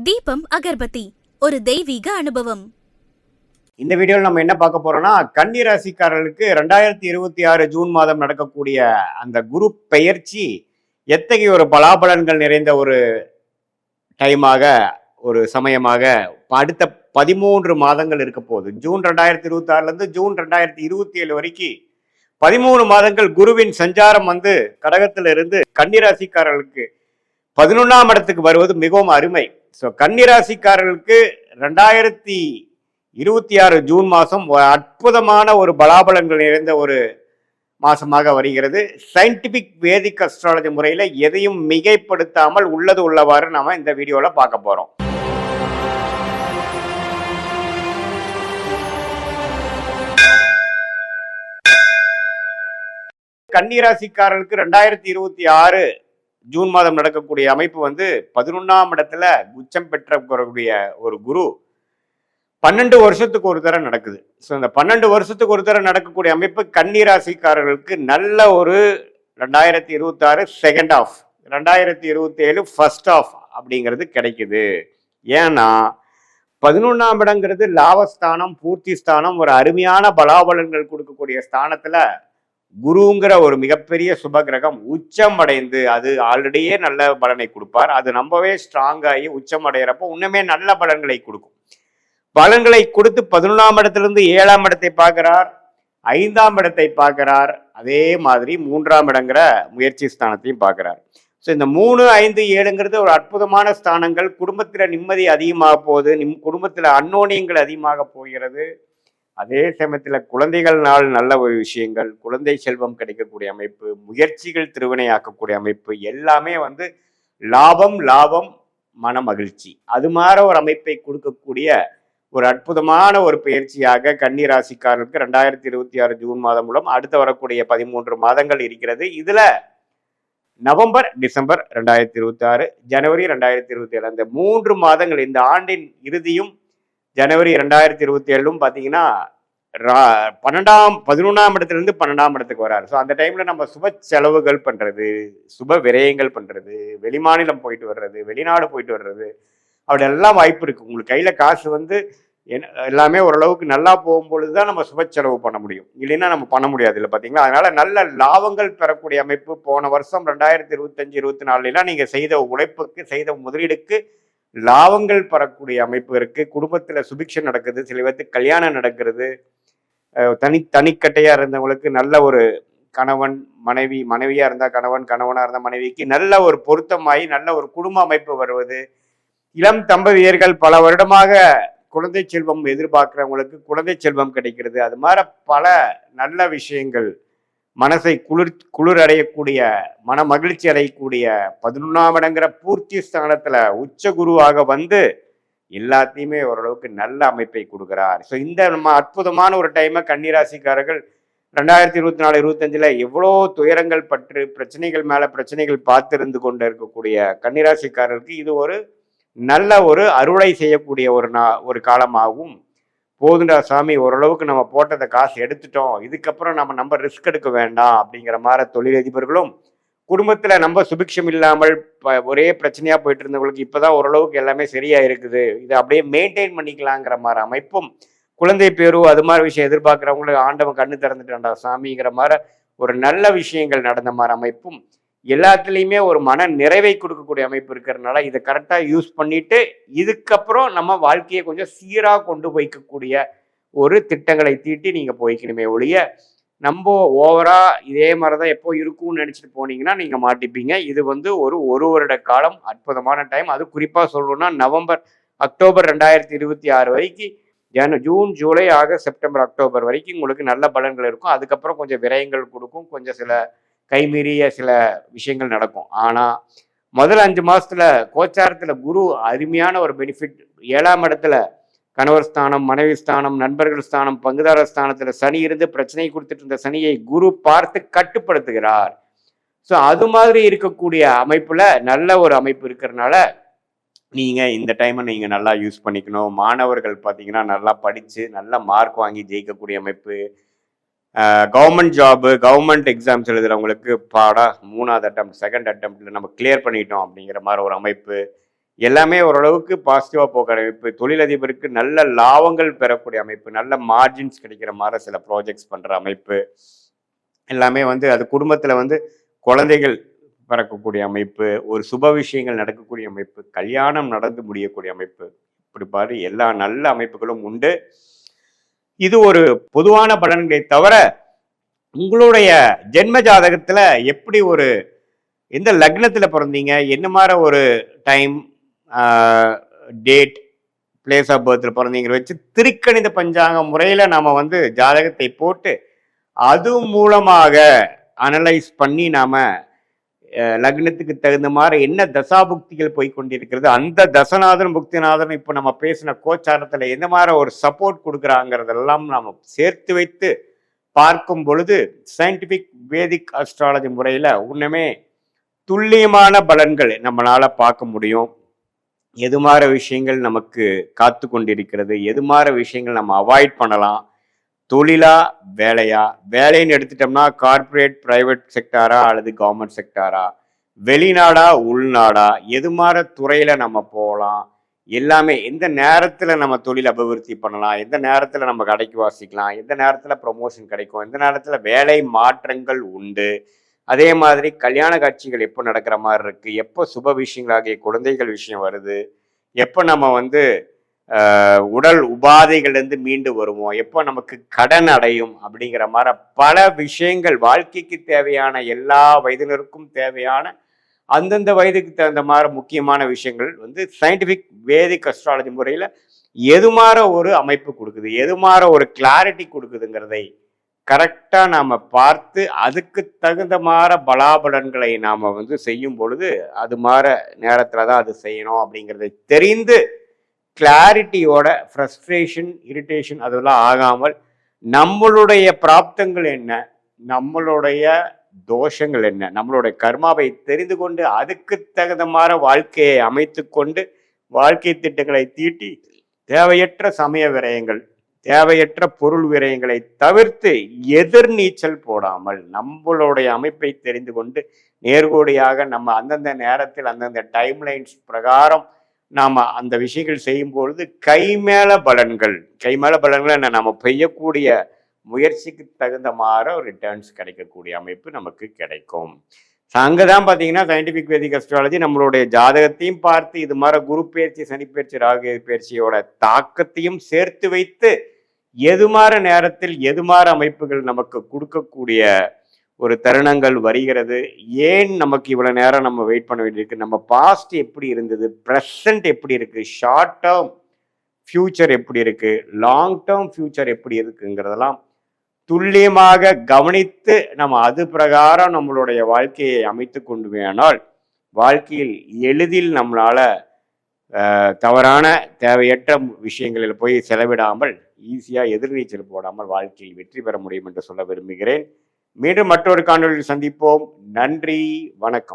தீபம் அகர்பத்தி ஒரு தெய்வீக அனுபவம். இந்த வீடியோவில் நம்ம என்ன பார்க்க போறோம்னா, கன்னி ராசிக்காரர்களுக்கு 2026 ஜூன் மாதம் நடக்கக்கூடிய அந்த குரு பெயர்ச்சி எத்தகைய ஒரு பலாபலன்கள் நிறைந்த ஒரு டைமாக, ஒரு சமயமாக அடுத்த 13 மாதங்கள் இருக்க போகுது. ஜூன் 2026 இருந்து ஜூன் 2027 வரைக்கும் 13 மாதங்கள் குருவின் சஞ்சாரம் கடகத்துல இருந்து கன்னி ராசிக்காரர்களுக்கு 11ஆம் இடத்துக்கு வருவது மிகவும் அருமை. ஸோ கன்னிராசிக்காரர்களுக்கு 2026 ஜூன் மாதம் ஒரு அற்புதமான ஒரு பலாபலன்கள் நிறைந்த ஒரு மாசமாக வருகிறது. சயின்டிபிக் வேதிக் அஸ்ட்ராலஜி முறையில் எதையும் மிகைப்படுத்தாமல் உள்ளது உள்ளவாறு நாம இந்த வீடியோவில் பார்க்க போறோம். கன்னிராசிக்காரர்களுக்கு 2026 ஜூன் மாதம் நடக்கக்கூடிய அமைப்பு 11ஆம் இடத்துல உச்சம் பெற்றக்கூடிய ஒரு குரு 12 வருஷத்துக்கு ஒரு தடவை நடக்குது. ஸோ இந்த 12 வருஷத்துக்கு ஒரு தடவை நடக்கக்கூடிய அமைப்பு கன்னிராசிக்காரர்களுக்கு நல்ல ஒரு 2026 செகண்ட் ஆஃப், 2027 ஃபர்ஸ்ட் ஆஃப் அப்படிங்கிறது கிடைக்குது. ஏன்னா 11ஆம் இடங்கிறது லாபஸ்தானம், பூர்த்தி ஸ்தானம், ஒரு அருமையான பலாபலன்கள் கொடுக்கக்கூடிய ஸ்தானத்துல குருங்கிற ஒரு மிகப்பெரிய சுபகிரகம் உச்சம் அடைந்து, அது ஆல்ரெடியே நல்ல பலனை கொடுப்பார். அது ரொம்பவே ஸ்ட்ராங் ஆகி உச்சம் அடைகிறப்போ இன்னுமே நல்ல பலன்களை கொடுக்கும். பலன்களை கொடுத்து 11ஆம் இடத்திலிருந்து 7ஆம் இடத்தை பார்க்கிறார், 5ஆம் இடத்தை பார்க்கிறார், அதே மாதிரி 3ஆம் இடங்கிற முயற்சி ஸ்தானத்தையும் பார்க்கிறார். ஸோ இந்த 3, 5, 7ங்கிறது ஒரு அற்புதமான ஸ்தானங்கள். குடும்பத்தில் நிம்மதி அதிகமாக போகுது, குடும்பத்தில் அன்னோனியங்கள் அதிகமாக போகிறது. அதே சமயத்தில் குழந்தைகள்னால் நல்ல ஒரு விஷயங்கள், குழந்தை செல்வம் கிடைக்கக்கூடிய அமைப்பு, முயற்சிகள் திருவினையாக்கக்கூடிய அமைப்பு, எல்லாமே லாபம் லாபம் மன மகிழ்ச்சி, அது மாதிரி ஒரு அமைப்பை கொடுக்கக்கூடிய ஒரு அற்புதமான ஒரு பயிற்சியாக கன்னி ராசிக்காரர்களுக்கு 2026 ஜூன் மாதம் மூலம் அடுத்து வரக்கூடிய 13 மாதங்கள் இருக்கிறது. இதுல நவம்பர், டிசம்பர் 2026, ஜனவரி 2027 அந்த 3 மாதங்கள், இந்த ஆண்டின் இறுதியும் ஜனவரி 2027 பார்த்தீங்கன்னா 11ஆம் இடத்துல இருந்து 12ஆம் இடத்துக்கு வராரு. ஸோ அந்த டைம்ல நம்ம சுப செலவுகள் பண்றது, சுப விரயங்கள் பண்றது, வெளிமாநிலம் போயிட்டு வர்றது, வெளிநாடு போயிட்டு வர்றது, அப்படி எல்லாம் வாய்ப்பு இருக்கு. உங்களுக்கு கையில காசு எல்லாமே ஓரளவுக்கு நல்லா போகும்பொழுதுதான் நம்ம சுப செலவு பண்ண முடியும், இல்லைன்னா நம்ம பண்ண முடியாது இல்லை பார்த்தீங்களா. அதனால நல்ல லாபங்கள் பெறக்கூடிய அமைப்பு. போன வருஷம் 2025, 24 நீங்க செய்த உழைப்புக்கு, செய்த முதலீடுக்கு லாபங்கள் பெறக்கூடிய அமைப்பு இருக்கு. குடும்பத்துல சுபிக்ஷம் நடக்குது, சில பேருக்கு கல்யாணம் நடக்கிறது, தனிக்கட்டையா இருந்தவங்களுக்கு நல்ல ஒரு கணவன் மனைவி, மனைவியா இருந்தா கணவன், கணவனா இருந்தா மனைவிக்கு நல்ல ஒரு பொருத்தமாயி நல்ல ஒரு குடும்ப அமைப்பு வருவது. இளம் தம்பதியர்கள் பல வருடமாக குழந்தை செல்வம் எதிர்பார்க்கிறவங்களுக்கு குழந்தை செல்வம் கிடைக்கிறது. அது மாதிரி பல நல்ல விஷயங்கள், மனசை குளிர் அடையக்கூடிய, மன மகிழ்ச்சி அடையக்கூடிய 11ஆம் இடங்கிற பூர்த்தி ஸ்தானத்துல உச்ச குருவாக எல்லாத்தையுமே ஓரளவுக்கு நல்ல அமைப்பை கொடுக்கிறார். ஸோ இந்த நம்ம அற்புதமான ஒரு டைமை கன்னிராசிக்காரர்கள் 2024, 25 எவ்வளோ துயரங்கள் பற்று, பிரச்சனைகள் மேல பிரச்சனைகள் பார்த்திருந்து கொண்டு இருக்கக்கூடிய கன்னிராசிக்காரர்களுக்கு இது ஒரு நல்ல ஒரு அருளை செய்யக்கூடிய ஒரு காலமாகவும், போதுண்டா சாமி, ஓரளவுக்கு நம்ம போட்டதை காசு எடுத்துட்டோம், இதுக்கப்புறம் நம்ம ரிஸ்க் எடுக்க வேண்டாம் அப்படிங்கிற மாதிரி தொழிலதிபர்களும், குடும்பத்துல நம்ம சுபிக்ஷம் இல்லாமல் ஒரே பிரச்சனையா போயிட்டு இருந்தவங்களுக்கு இப்பதான் ஓரளவுக்கு எல்லாமே சரியா இருக்குது, இதை அப்படியே மெயின்டைன் பண்ணிக்கலாங்கிற மாதிரி அமைப்பும், குழந்தை பேரு அது மாதிரி விஷயம் எதிர்பார்க்கிறவங்களுக்கு ஆண்டவன் கண்ணு திறந்துட்டான்டா சாமிங்கிற மாதிரி ஒரு நல்ல விஷயங்கள் நடந்த மாதிரி அமைப்பும், எல்லாத்துலேயுமே ஒரு மன நிறைவை கொடுக்கக்கூடிய அமைப்பு இருக்கிறதுனால இதை கரெக்டாக யூஸ் பண்ணிட்டு இதுக்கப்புறம் நம்ம வாழ்க்கையை கொஞ்சம் சீராக கொண்டு போய்க்கக்கூடிய ஒரு திட்டங்களை தீட்டி நீங்கள் போய்க்கணுமே ஒழிய, நம்ம ஓவரா இதே மாதிரி தான் எப்போ இருக்கும்னு நினச்சிட்டு போனீங்கன்னா நீங்கள் மாட்டிப்பீங்க. இது ஒரு வருட காலம் அற்புதமான டைம். அது குறிப்பாக சொல்லணும்னா நவம்பர், அக்டோபர் 2026 வரைக்கும், June, July, August, September, October வரைக்கும் உங்களுக்கு நல்ல பலன்கள் இருக்கும். அதுக்கப்புறம் கொஞ்சம் விரயங்கள் கொடுக்கும், கொஞ்சம் சில கைமீறிய சில விஷயங்கள் நடக்கும். ஆனா முதல் 5 மாசத்துல கோச்சாரத்துல குரு அருமையான ஒரு பெனிஃபிட். 7ஆம் இடத்துல கணவர் ஸ்தானம், மனைவி ஸ்தானம், நண்பர்கள் ஸ்தானம், பங்குதாரர் ஸ்தானத்துல சனி இருந்து பிரச்சனை கொடுத்துட்டு இருந்த சனியை குரு பார்த்து கட்டுப்படுத்துகிறார். ஸோ அது மாதிரி இருக்கக்கூடிய அமைப்புல நல்ல ஒரு அமைப்பு இருக்கிறதுனால நீங்க இந்த டைமை நீங்க நல்லா யூஸ் பண்ணிக்கணும். மாணவர்கள் பார்த்தீங்கன்னா நல்லா படிச்சு நல்ல மார்க் வாங்கி ஜெயிக்கக்கூடிய அமைப்பு. கவர்மெண்ட் ஜாபு, கவர்மெண்ட் எக்ஸாம்ஸ் எழுதுறவங்களுக்கு 3ஆவது அட்டம், செகண்ட் அட்டம்ப்ட்ல நம்ம கிளியர் பண்ணிட்டோம் அப்படிங்கிற மாதிரி ஒரு அமைப்பு. எல்லாமே ஓரளவுக்கு பாசிட்டிவாக போகிற அமைப்பு, தொழிலதிபருக்கு நல்ல லாபங்கள் பெறக்கூடிய அமைப்பு, நல்ல மார்ஜின்ஸ் கிடைக்கிற மாதிரி சில ப்ராஜெக்ட்ஸ் பண்ணுற அமைப்பு, எல்லாமே வந்து அது குடும்பத்தில் வந்து குழந்தைகள் பிறக்கக்கூடிய அமைப்பு, ஒரு சுப விஷயங்கள் நடக்கக்கூடிய அமைப்பு, கல்யாணம் நடந்து முடியக்கூடிய அமைப்பு, இப்படி பாரு எல்லா நல்ல அமைப்புகளும் உண்டு. இது ஒரு பொதுவான பலன்களை தவிர உங்களுடைய ஜென்ம ஜாதகத்துல எப்படி ஒரு எந்த லக்னத்துல பிறந்தீங்க, என்ன மாதிரி ஒரு டைம், டேட், பிளேஸ் ஆஃப் பர்த்ல பிறந்தீங்கிற வச்சு திருக்கணித பஞ்சாங்க முறையில நாம வந்து ஜாதகத்தை போட்டு அது மூலமாக அனலைஸ் பண்ணி நாம லக்னத்துக்கு தகுந்த மாதிரி என்ன தசாபுக்திகள் போய் கொண்டிருக்கிறது, அந்த தசநாதன் புக்திநாதன் இப்போ நம்ம பேசின கோச்சாரத்துல எந்த மாதிரி ஒரு சப்போர்ட் கொடுக்குறாங்கிறதெல்லாம் நாம சேர்த்து வைத்து பார்க்கும் பொழுது சயின்டிபிக் வேதிக் அஸ்ட்ராலஜி முறையில உண்மையுமே துல்லியமான பலன்கள் நம்மளால பார்க்க முடியும். எது மாதிரி விஷயங்கள் நமக்கு காத்து கொண்டிருக்கிறது, எது மாதிரி விஷயங்கள் நம்ம அவாய்ட் பண்ணலாம், தொழிலா வேலையா, வேலைன்னு எடுத்துட்டோம்னா கார்பரேட் பிரைவேட் செக்டாரா அல்லது கவர்மெண்ட் செக்டாரா, வெளிநாடா உள்நாடா, எது மாதிரி துறையில நம்ம போகலாம், எல்லாமே எந்த நேரத்தில் நம்ம தொழில் அபிவிருத்தி பண்ணலாம், எந்த நேரத்தில் நம்ம கடைக்கு வாசிக்கலாம், எந்த நேரத்தில் ப்ரொமோஷன் கிடைக்கும், எந்த நேரத்தில் வேலை மாற்றங்கள் உண்டு, அதே மாதிரி கல்யாண காட்சிகள் எப்போ நடக்கிற மாதிரி இருக்கு, எப்போ சுப விஷயங்களாகிய குழந்தைகள் விஷயம் வருது, எப்போ நம்ம வந்து உடல் உபாதைகள்லேருந்து மீண்டு வருவோம், எப்போ நமக்கு கடன் அடையும் அப்படிங்கிற மாதிரி பல விஷயங்கள், வாழ்க்கைக்கு தேவையான எல்லா வயதினருக்கும் தேவையான அந்தந்த வயதுக்கு தகுந்த மாதிரி முக்கியமான விஷயங்கள் வந்து சயின்டிஃபிக் வேதிக் அஸ்ட்ராலஜி முறையில் எது மாதிரி ஒரு அமைப்பு கொடுக்குது, எது மாதிரி ஒரு கிளாரிட்டி கொடுக்குதுங்கிறதை கரெக்டாக நாம் பார்த்து அதுக்கு தகுந்த மாதிரி பலாபலன்களை நாம் வந்து செய்யும் பொழுது அது மாதிரி நேரத்தில் தான் அது செய்யணும் அப்படிங்கிறதை தெரிந்து கிளாரிட்டியோட ஃப்ரஸ்ட்ரேஷன் இரிட்டேஷன் அதெல்லாம் ஆகாமல் நம்மளுடைய பிராப்தங்கள் என்ன, நம்மளுடைய தோஷங்கள் என்ன, நம்மளுடைய கர்மாவை தெரிந்து கொண்டு அதுக்கு தகுந்த மாதிரி வாழ்க்கையை அமைத்து கொண்டு வாழ்க்கை திட்டங்களை தீட்டி தேவையற்ற சமய விரயங்கள், தேவையற்ற பொருள் விரயங்களை தவிர்த்து எதிர்நீச்சல் போடாமல் நம்மளுடைய அமைப்பை தெரிந்து கொண்டு நேர்கோடியாக நம்ம அந்தந்த நேரத்தில் அந்தந்த டைம்லைன்ஸ் பிரகாரம் நாம் அந்த விஷயங்கள் செய்யும் பொழுது கைமேல பலன்கள் என்ன, நம்ம பெய்யக்கூடிய முயற்சிக்கு தகுந்த மாதிரி ரிட்டர்ன்ஸ் கிடைக்கக்கூடிய அமைப்பு நமக்கு கிடைக்கும். அங்கதான் பார்த்தீங்கன்னா சயின்டிபிக் வேதிக் அஸ்ட்ராலஜி நம்மளுடைய ஜாதகத்தையும் பார்த்து இது மாதிரி குரு பயிற்சி, சனி பயிற்சி, ராகு பயிற்சியோட தாக்கத்தையும் சேர்த்து வைத்து எது மாதிரி நேரத்தில் எது மாதிரி அமைப்புகள் நமக்கு கொடுக்கக்கூடிய ஒரு தருணங்கள் வருகிறது, ஏன் நமக்கு இவ்வளவு நேரம் நம்ம வெயிட் பண்ண வேண்டியிருக்கு, நம்ம பாஸ்ட் எப்படி இருந்தது, ப்ரெசன்ட் எப்படி இருக்கு, ஷார்ட் டேர்ம் ஃபியூச்சர் எப்படி இருக்கு, லாங் டேர்ம் ஃபியூச்சர் எப்படி இருக்குங்கிறதெல்லாம் துல்லியமாக கவனித்து நம்ம அது பிரகாரம் நம்மளுடைய வாழ்க்கையை அமைத்து கொண்டு வேணால் வாழ்க்கையில் எளிதில் நம்மளால தவறான தேவையற்ற விஷயங்களில் போய் செலவிடாமல் ஈஸியாக எதிர்நீச்சல் போடாமல் வாழ்க்கையில் வெற்றி பெற முடியும் என்று சொல்ல விரும்புகிறேன். மீண்டும் மற்றொரு காணொலியில் சந்திப்போம். நன்றி, வணக்கம்.